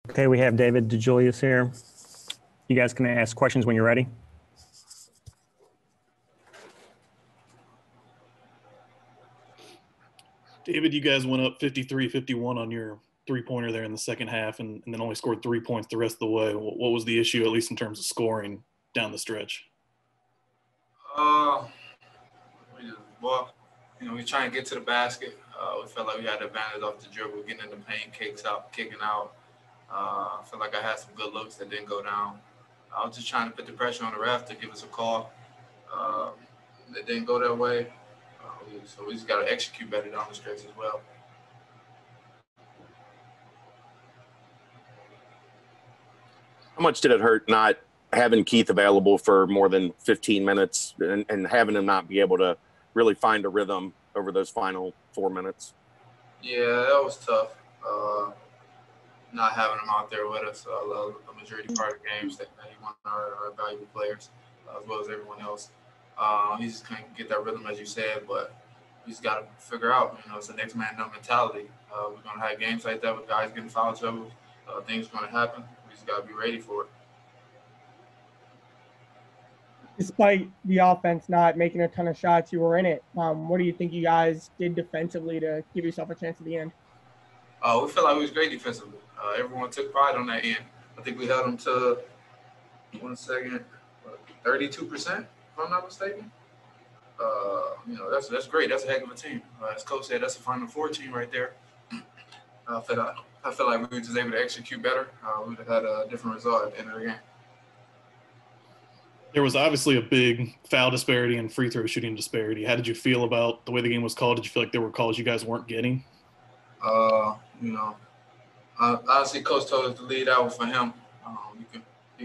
Okay, we have David DeJulius here. You guys can ask questions when you're ready. David, you guys went up 53-51 on your three-pointer there in the second half and then only scored 3 points the rest of the way. What was the issue, at least in terms of scoring down the stretch? We trying to get to the basket. We felt like we had the advantage off the dribble, getting in the paint, kicking out. I feel like I had some good looks that didn't go down. I was just trying to put the pressure on the ref to give us a call. It didn't go that way. So we just got to execute better down the stretch as well. How much did it hurt not having Keith available for more than 15 minutes and having him not be able to really find a rhythm over those final 4 minutes? Yeah, that was tough. Not having him out there with us a majority part of the games that he won our valuable players, as well as everyone else. He just couldn't get that rhythm, as you said, but we just got to figure out, it's a next man up mentality. We're going to have games like that with guys getting foul trouble. Things are going to happen. We just got to be ready for it. Despite the offense not making a ton of shots, you were in it. What do you think you guys did defensively to give yourself a chance at the end? We felt like we was great defensively. Everyone took pride on that end. I think we held them to 32%, if I'm not mistaken. That's great. That's a heck of a team. As Coach said, that's a Final Four team right there. I feel like we were just able to execute better. We would have had a different result at the end of the game. There was obviously a big foul disparity and free throw shooting disparity. How did you feel about the way the game was called? Did you feel like there were calls you guys weren't getting? Honestly, Coach told us to lead that one for him. You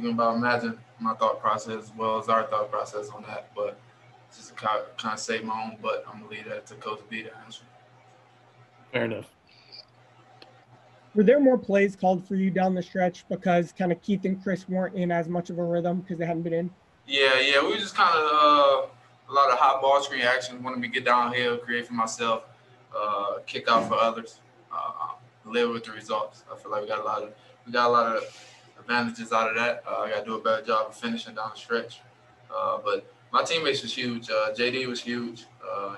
can about imagine my thought process as well as our thought process on that. But just to kind of save my own butt, I'm going to leave that to Coach B to answer. Fair enough. Were there more plays called for you down the stretch because kind of Keith and Chris weren't in as much of a rhythm because they hadn't been in? Yeah. We just kind of a lot of hot ball screen action, wanting me to get downhill, create for myself, kick out for others, live with the results. I feel like we got a lot of advantages out of that. I got to do a better job of finishing down the stretch. But my teammates was huge. JD was huge.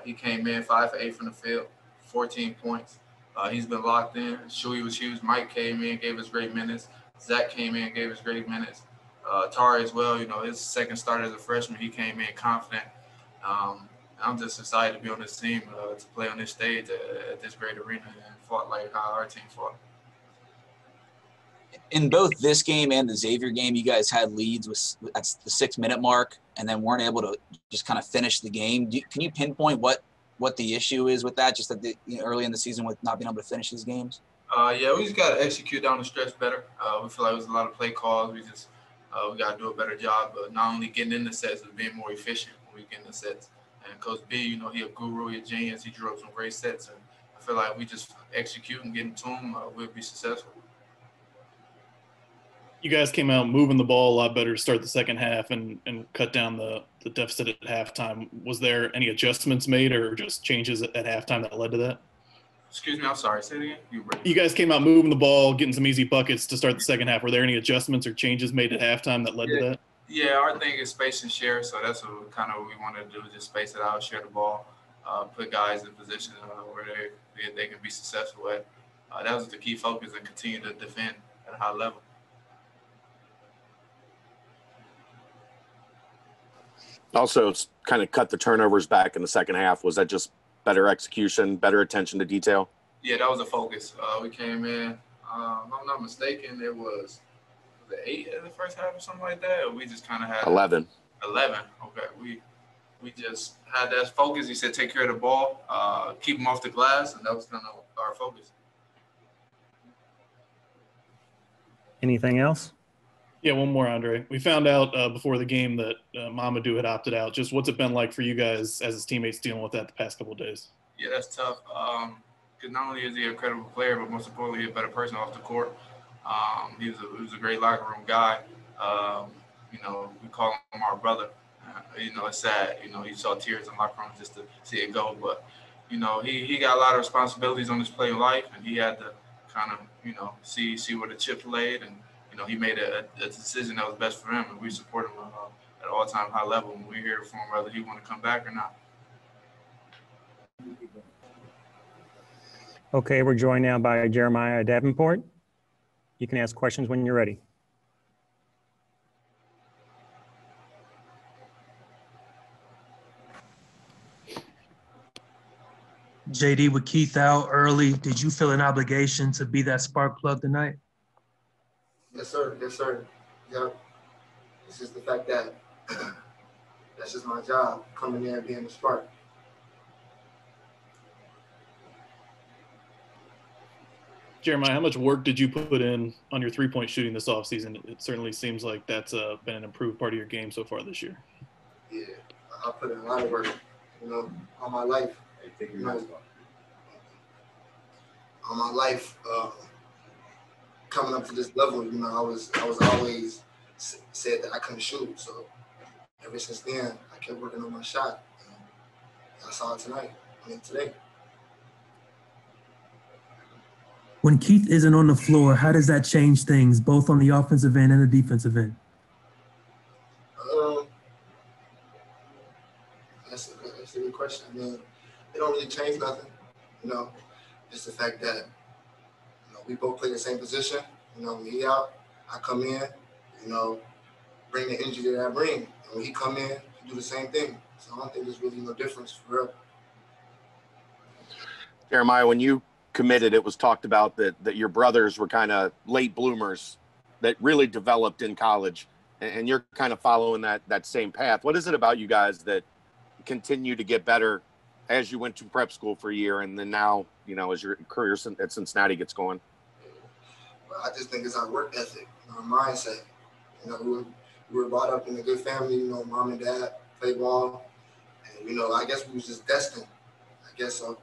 He came in 5 for 8 from the field, 14 points. He's been locked in. Shuey was huge. Mike came in, gave us great minutes. Zach came in, gave us great minutes. Tari as well, his second start as a freshman, he came in confident. I'm just excited to be on this team, to play on this stage at this great arena and fought like how our team fought. In both this game and the Xavier game, you guys had leads at the 6-minute mark and then weren't able to just kind of finish the game. Can you pinpoint what the issue is with that, just at early in the season with not being able to finish these games? Yeah, we just got to execute down the stretch better. We feel like it was a lot of play calls. We got to do a better job of not only getting in the sets, but being more efficient when we get in the sets. And Coach B, he a guru, he a genius. He drew up some great sets. And I feel like we just execute and get into them, we'll be successful. You guys came out moving the ball a lot better to start the second half and cut down the deficit at halftime. Was there any adjustments made or just changes at halftime that led to that? Excuse me, I'm sorry. Say it again. You guys came out moving the ball, getting some easy buckets to start the second half. Were there any adjustments or changes made at halftime that led to that? Yeah, our thing is space and share, so that's what we wanted to do, just space it out, share the ball, put guys in position where they can be successful at. That was the key focus, and continue to defend at a high level. Also, kind of cut the turnovers back in the second half. Was that just better execution, better attention to detail? Yeah, that was the focus. We came in, if I'm not mistaken, it was 8 in the first half or something like that? Or we just kind of had 11. 11. Okay. We just had that focus. He said, take care of the ball, keep them off the glass, and that was kind of our focus. Anything else? Yeah, one more, Andre. We found out before the game that Mamadou had opted out. Just what's it been like for you guys as his teammates dealing with that the past couple of days? Yeah, that's tough. Because not only is he a credible player, but most importantly, a better person off the court. He was a great locker room guy. We call him our brother. It's sad. You saw tears in the locker room just to see it go. But, he got a lot of responsibilities on his play life, and he had to kind of, see where the chips laid, and he made a decision that was best for him, and we support him at all-time high level, and we're here for him whether he want to come back or not. Okay, we're joined now by Jeremiah Davenport. You can ask questions when you're ready. JD, with Keith out early, did you feel an obligation to be that spark plug tonight? Yes, sir. Yes, sir. Yep. It's just the fact that that's just my job, coming in and being the spark. Jeremiah, how much work did you put in on your three-point shooting this offseason? It certainly seems like that's been an improved part of your game so far this year. Yeah, I put in a lot of work, all my life. All my life, coming up to this level, I was always said that I couldn't shoot. So ever since then, I kept working on my shot. I saw it today. When Keith isn't on the floor, how does that change things, both on the offensive end and the defensive end? That's a good question. It don't really change nothing, just the fact that, we both play the same position. When he out, I come in, bring the energy that I bring. And when he come in, he do the same thing. So I don't think there's really no difference for real. Jeremiah, when you committed, it was talked about that your brothers were kind of late bloomers that really developed in college, and you're kind of following that same path. What is it about you guys that continue to get better as you went to prep school for a year, and then now, as your career at Cincinnati gets going? Well, I just think it's our work ethic, our mindset. We were brought up in a good family. Mom and dad played ball, and I guess we was just destined. I guess so.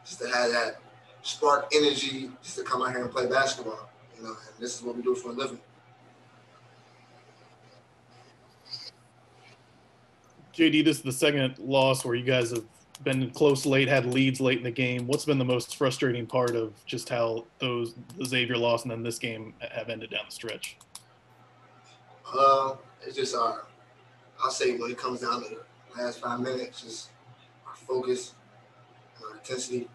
Just to have that spark energy, just to come out here and play basketball. And this is what we do for a living. JD, this is the second loss where you guys have been close late, had leads late in the game. What's been the most frustrating part of just how the Xavier loss and then this game have ended down the stretch? It's just I'll say when it comes down to the last 5 minutes, just our focus, our intensity.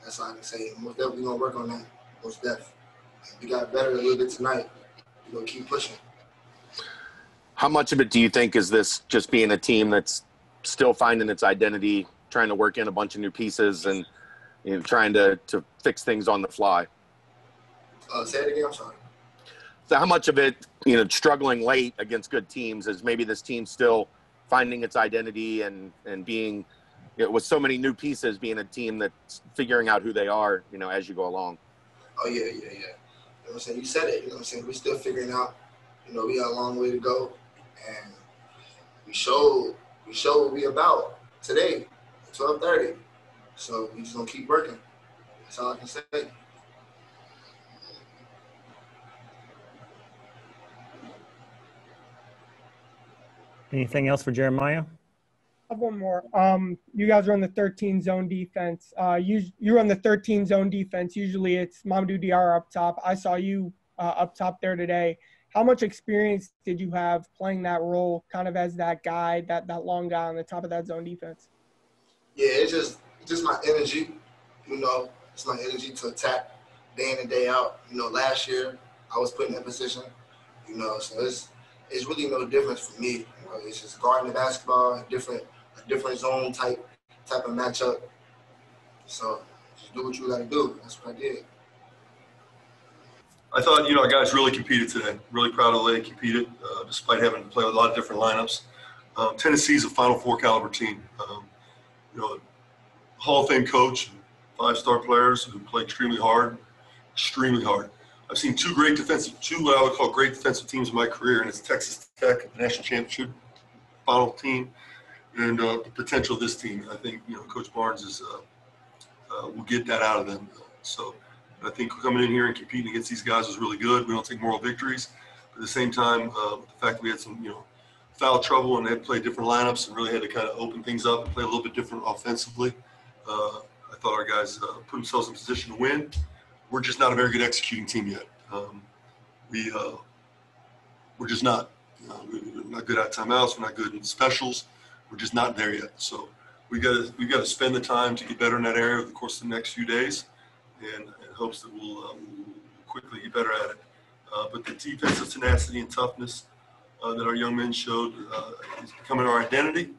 That's all I can say. Most definitely going to work on that, most definitely. We got better a little bit tonight. We're going to keep pushing. How much of it do you think is this just being a team that's still finding its identity, trying to work in a bunch of new pieces and trying to fix things on the fly? Say it again, I'm sorry. So how much of it, struggling late against good teams is maybe this team still finding its identity and being, with so many new pieces, being a team that's figuring out who they are, as you go along? Oh, yeah. I'm saying? You said it, We're still figuring out, we got a long way to go. And we showed what we about today at 12:30. So we just gonna keep working. That's all I can say. Anything else for Jeremiah? I have one more. You guys are on the 13 zone defense. You're on the 13 zone defense. Usually it's Mamadou Diarra up top. I saw you up top there today. How much experience did you have playing that role, kind of as that guy, that long guy on the top of that zone defense? Yeah, it's just my energy. It's my energy to attack day in and day out. Last year I was put in that position. So it's really no difference for me. It's just guarding the basketball, a different zone type of matchup. So just do what you got to do. That's what I did. I thought, our guys really competed today. Really proud of the way they competed, despite having to play with a lot of different lineups. Tennessee's a Final Four caliber team. Hall of Fame coach, 5-star players who play extremely hard. I've seen two what I would call great defensive teams in my career, and it's Texas Tech, the national championship final team, and the potential of this team. I think, Coach Barnes will get that out of them. So I think coming in here and competing against these guys was really good. We don't take moral victories. But at the same time, the fact that we had some, foul trouble and they had to play different lineups and really had to kind of open things up and play a little bit different offensively. I I thought our guys put themselves in position to win. We're just not a very good executing team yet. We're just not. We're not good at timeouts. We're not good in specials. We're just not there yet. So we got to spend the time to get better in that area over the course of the next few days, and in hopes that we'll quickly get better at it. But the defensive tenacity and toughness that our young men showed is becoming our identity,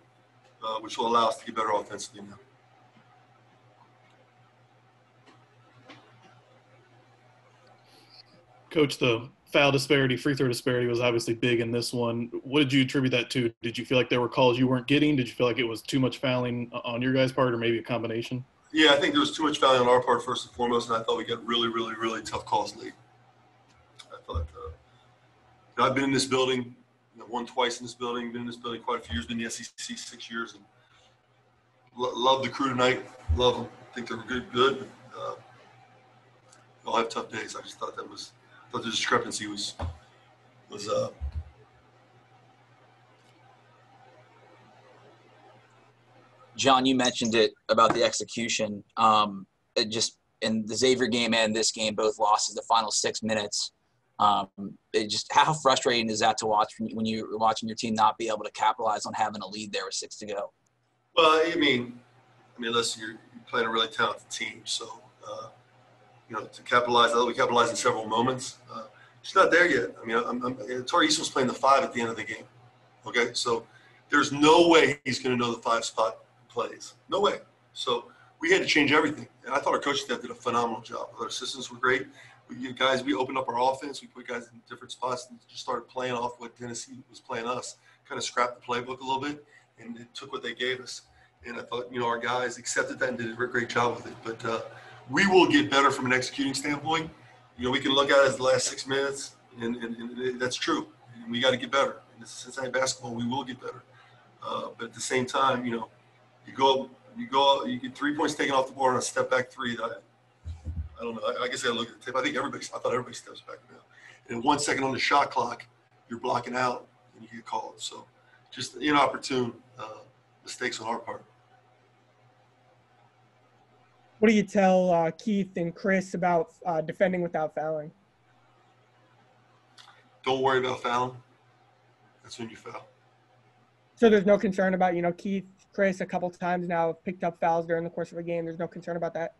which will allow us to get better offensively now. Coach, the foul disparity, free throw disparity was obviously big in this one. What did you attribute that to? Did you feel like there were calls you weren't getting? Did you feel like it was too much fouling on your guys' part, or maybe a combination? Yeah, I think there was too much fouling on our part first and foremost, and I thought we got really, really, really tough calls late. I thought I've been in this building, won twice in this building, been in this building quite a few years, been in the SEC 6 years, and love the crew tonight. Love them. I think they were good. They'll have tough days. I just thought the discrepancy was John, you mentioned it about the execution. It just in the Xavier game and this game, both losses the final 6 minutes. It just how frustrating is that to watch when you're watching your team not be able to capitalize on having a lead there with 6 to go? Well, I mean, listen, you're playing a really talented team, so to capitalize. We capitalized in several moments. It's not there yet. Torrey Easton was playing the 5 at the end of the game. Okay, so there's no way he's going to know the 5 spot plays. No way. So we had to change everything. And I thought our coaching staff did a phenomenal job. Our assistants were great. We opened up our offense. We put guys in different spots and just started playing off what Tennessee was playing us. Kind of scrapped the playbook a little bit, and it took what they gave us. And I thought, our guys accepted that and did a great job with it. But we will get better from an executing standpoint. We can look at it as the last 6 minutes, and that's true. And we got to get better. And this is Cincinnati basketball. We will get better. But at the same time, you get 3 points taken off the board on a step back 3. I don't know. I guess I look at the tape. I thought everybody steps back now. And 1 second on the shot clock, you're blocking out and you get called. So just inopportune mistakes on our part. What do you tell Keith and Chris about defending without fouling? Don't worry about fouling. That's when you foul. So there's no concern about, Keith, Chris, a couple times now have picked up fouls during the course of a game. There's no concern about that?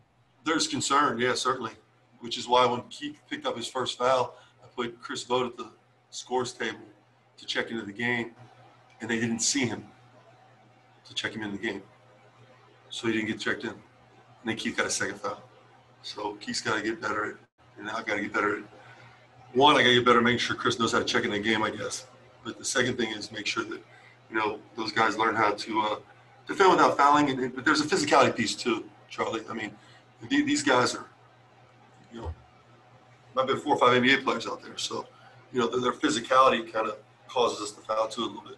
There's concern, yeah, certainly. Which is why when Keith picked up his first foul, I put Chris Vogt at the scores table to check into the game, and they didn't see him to check him in the game. So he didn't get checked in. And then Keith got a second foul. So Keith's got to get better at it, and I've got to get better at it. One, I got to get better at making sure Chris knows how to check in the game, I guess. But the second thing is make sure that, those guys learn how to defend without fouling. But there's a physicality piece too, Charlie. These guys are, I've been 4 or 5 NBA players out there. So, their physicality kind of causes us to foul too a little bit.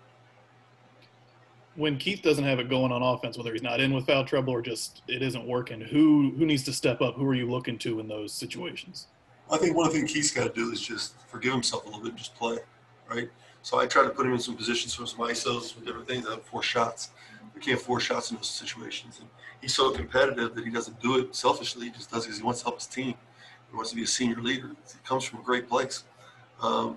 When Keith doesn't have it going on offense, whether he's not in with foul trouble or just it isn't working, who needs to step up? Who are you looking to in those situations? I think one thing Keith's got to do is just forgive himself a little bit and just play, right? So I try to put him in some positions for some ISOs, some different things. I have 4 shots. We can't 4 shots in those situations. And he's so competitive that he doesn't do it selfishly. He just does it because he wants to help his team. He wants to be a senior leader. He comes from a great place. I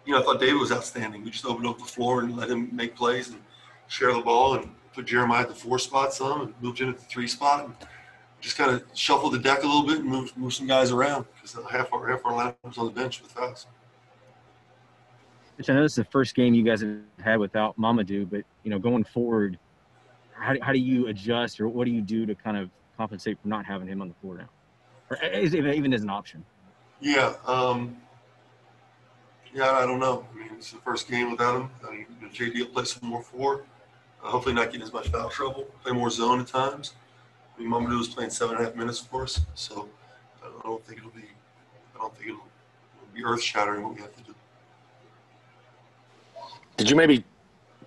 thought David was outstanding. We just opened up the floor and let him make plays and share the ball and put Jeremiah at the 4 spot some and moved in at the 3 spot and just kind of shuffled the deck a little bit and move some guys around because half our lineup was on the bench with fouls. Which I know this is the first game you guys have had without Mamadou, but going forward, how do you adjust or what do you do to kind of compensate for not having him on the floor now, or even as an option? Yeah, I don't know. It's the first game without him. JD will play some more 4. Hopefully not getting as much foul trouble. Play more zone at times. Mamadou was playing 7.5 minutes for us, so I don't think it'll be earth-shattering what we have to do. Did you maybe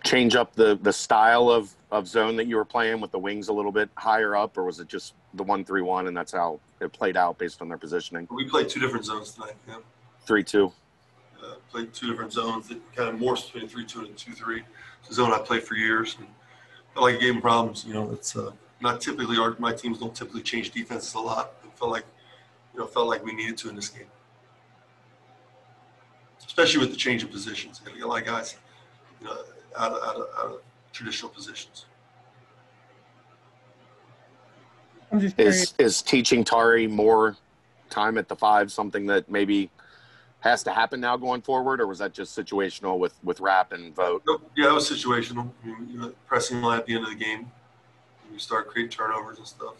change up the style of zone that you were playing with the wings a little bit higher up, or was it just the 1-3-1 and that's how it played out based on their positioning? We played 2 different zones tonight. Yeah. 3-2. Played 2 different zones that kind of morphed between 3-2 and 2-3. It's a zone I played for years, and felt like it gave them problems. It's not typically my teams don't typically change defenses a lot. It felt like we needed to in this game, especially with the change of positions. You got a lot of guys, out of traditional positions. I'm just curious. Is teaching Tari more time at the 5 something that maybe has to happen now going forward, or was that just situational with Rapp and Vogt? Yeah, it was situational. I mean, pressing line at the end of the game, you start creating turnovers and stuff.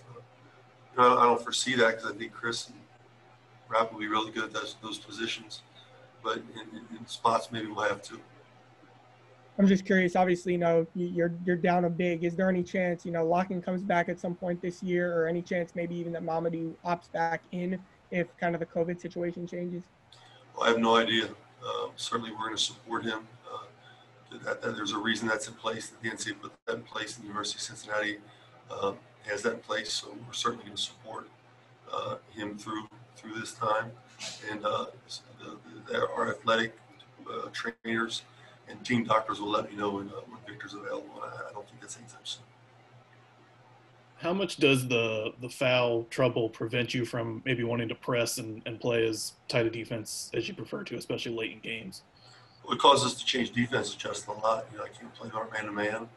I don't foresee that because I think Chris and Rapp will be really good at those positions, but in spots maybe we'll have to. I'm just curious. Obviously, you're down a big. Is there any chance, Locking comes back at some point this year, or any chance maybe even that Mamadou opts back in if kind of the COVID situation changes? Well, I have no idea. Certainly, we're going to support him. That there's a reason that's in place. That the NCAA put that in place. The University of Cincinnati has that in place. So we're certainly going to support him through this time. And our athletic trainers and team doctors will let me know when Victor's available. I don't think that's anytime soon. How much does the foul trouble prevent you from maybe wanting to press and play as tight a defense as you prefer to, especially late in games? Well, it causes us to change defense just a lot. I can't play our man-to-man.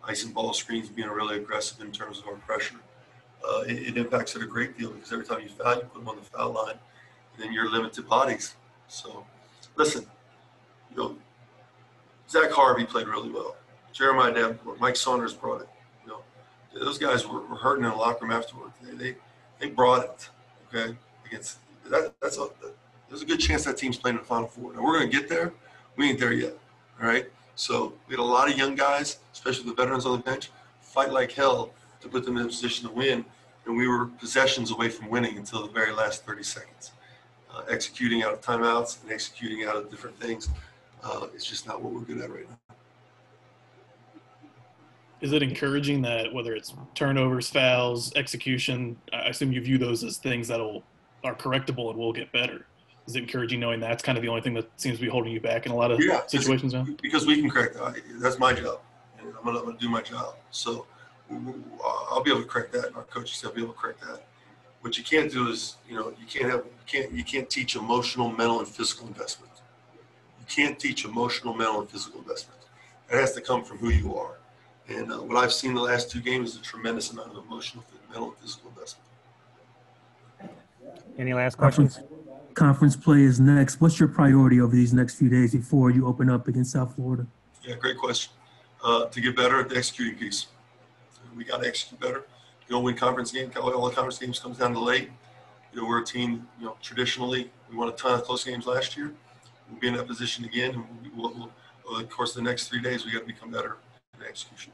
Icing ball screens, being really aggressive in terms of our pressure. It impacts it a great deal because every time you foul, you put them on the foul line, and then you're limited bodies. So, listen, Zach Harvey played really well. Jeremiah Davenport, Mike Saunders brought it. Those guys were hurting in the locker room afterward. They brought it. Okay, against that. There's a good chance that team's playing in the Final Four. Now we're going to get there. We ain't there yet. All right. So we had a lot of young guys, especially the veterans on the bench, fight like hell to put them in a position to win, and we were possessions away from winning until the very last 30 seconds. Executing out of timeouts and executing out of different things. It's just not what we're good at right now. Is it encouraging that whether it's turnovers, fouls, execution, I assume you view those as things that are correctable and will get better? Is it encouraging knowing that's kind of the only thing that seems to be holding you back in a lot of situations now? Because we can correct that. That's my job, and I'm going to do my job. So I'll be able to correct that, and our coaches will be able to correct that. What you can't do is, you can't teach emotional, mental, and physical investment. You can't teach emotional, mental, and physical investment. That has to come from who you are. And what I've seen the last 2 games is a tremendous amount of emotional, mental, and physical investment. Any last questions? Conference play is next. What's your priority over these next few days before you open up against South Florida? Yeah, great question. To get better at the executing piece. We got to execute better. You don't win conference games. All the conference games comes down to late. We're a team, traditionally, we won a ton of close games last year. We'll be in that position again. And over the course of the next 3 days, we got to become better in execution.